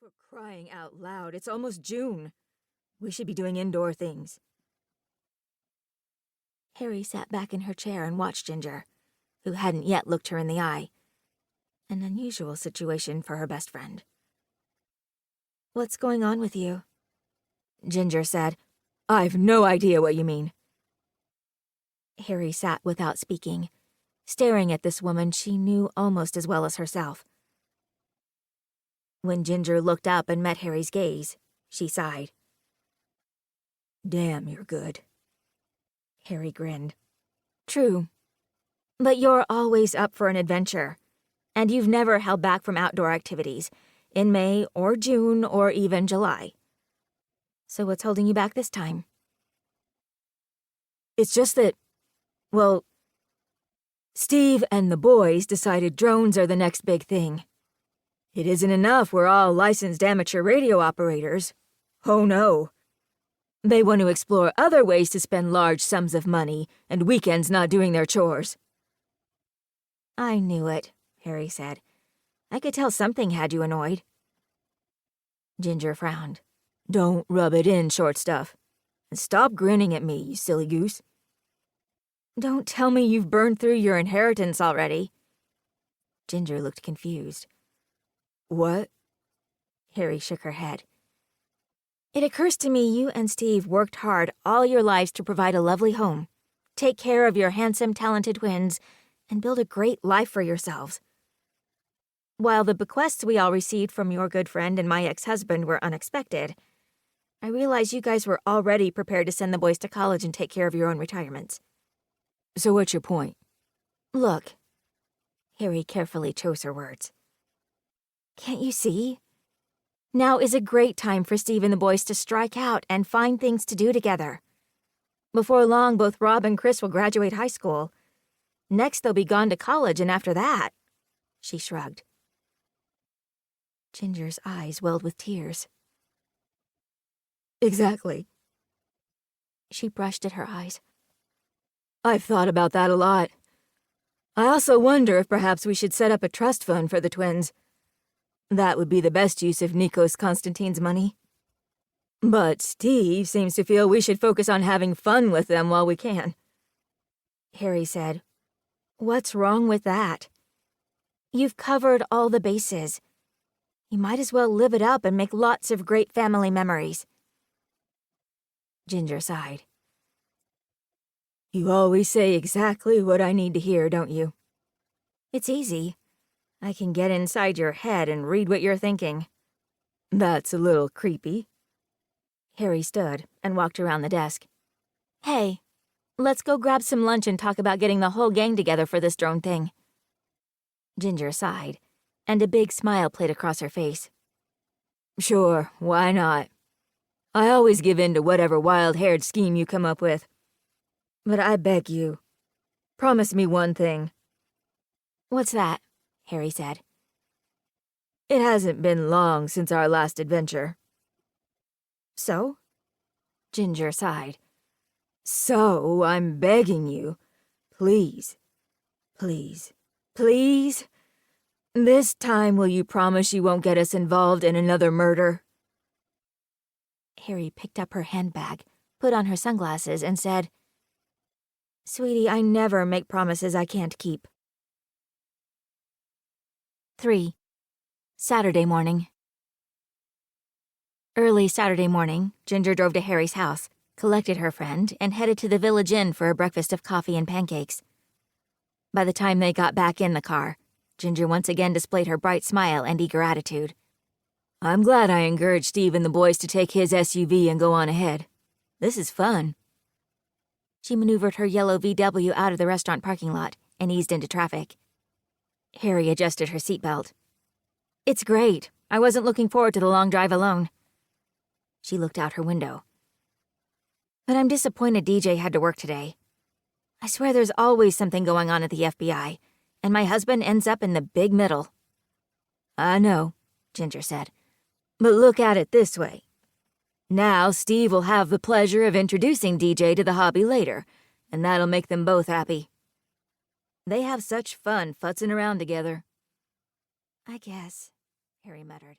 For crying out loud, it's almost June. We should be doing indoor things. Harrie sat back in her chair and watched Ginger, who hadn't yet looked her in the eye. An unusual situation for her best friend. "What's going on with you?" Ginger said. "I've no idea what you mean." Harrie sat without speaking, staring at this woman she knew almost as well as herself. When Ginger looked up and met Harrie's gaze, she sighed. "Damn, you're good." Harrie grinned. "True. But you're always up for an adventure, and you've never held back from outdoor activities, in May or June or even July. So what's holding you back this time?" "It's just that, well, Steve and the boys decided drones are the next big thing. It isn't enough we're all licensed amateur radio operators. Oh no. They want to explore other ways to spend large sums of money and weekends not doing their chores." "I knew it," Harrie said. "I could tell something had you annoyed." Ginger frowned. "Don't rub it in, short stuff. And stop grinning at me, you silly goose." "Don't tell me you've burned through your inheritance already." Ginger looked confused. "What?" Harrie shook her head. "It occurs to me you and Steve worked hard all your lives to provide a lovely home, take care of your handsome, talented twins, and build a great life for yourselves. While the bequests we all received from your good friend and my ex-husband were unexpected, I realized you guys were already prepared to send the boys to college and take care of your own retirements." "So what's your point?" "Look." Harrie carefully chose her words. "Can't you see? Now is a great time for Steve and the boys to strike out and find things to do together. Before long, both Rob and Chris will graduate high school. Next, they'll be gone to college, and after that..." She shrugged. Ginger's eyes welled with tears. "Exactly." She brushed at her eyes. "I've thought about that a lot. I also wonder if perhaps we should set up a trust fund for the twins. That would be the best use of Nikos Konstantine's money. But Steve seems to feel we should focus on having fun with them while we can." Harrie said, "What's wrong with that? You've covered all the bases. You might as well live it up and make lots of great family memories." Ginger sighed. "You always say exactly what I need to hear, don't you?" "It's easy. I can get inside your head and read what you're thinking." "That's a little creepy." Harrie stood and walked around the desk. "Hey, let's go grab some lunch and talk about getting the whole gang together for this drone thing." Ginger sighed, and a big smile played across her face. "Sure, why not? I always give in to whatever wild-haired scheme you come up with. But I beg you, promise me one thing." "What's that?" Harrie said. "It hasn't been long since our last adventure." "So?" Ginger sighed. "So I'm begging you, please, please, please, this time will you promise you won't get us involved in another murder?" Harrie picked up her handbag, put on her sunglasses, and said, "Sweetie, I never make promises I can't keep." 3. Saturday morning. Early Saturday morning, Ginger drove to Harrie's house, collected her friend, and headed to the village inn for a breakfast of coffee and pancakes. By the time they got back in the car, Ginger once again displayed her bright smile and eager attitude. "I'm glad I encouraged Steve and the boys to take his SUV and go on ahead. This is fun." She maneuvered her yellow VW out of the restaurant parking lot and eased into traffic. Harrie adjusted her seatbelt. "It's great. I wasn't looking forward to the long drive alone." She looked out her window. "But I'm disappointed DJ had to work today. I swear there's always something going on at the FBI, and my husband ends up in the big middle." "I know," Ginger said. "But look at it this way. Now Steve will have the pleasure of introducing DJ to the hobby later, and that'll make them both happy. They have such fun futzing around together." "I guess," Harrie muttered.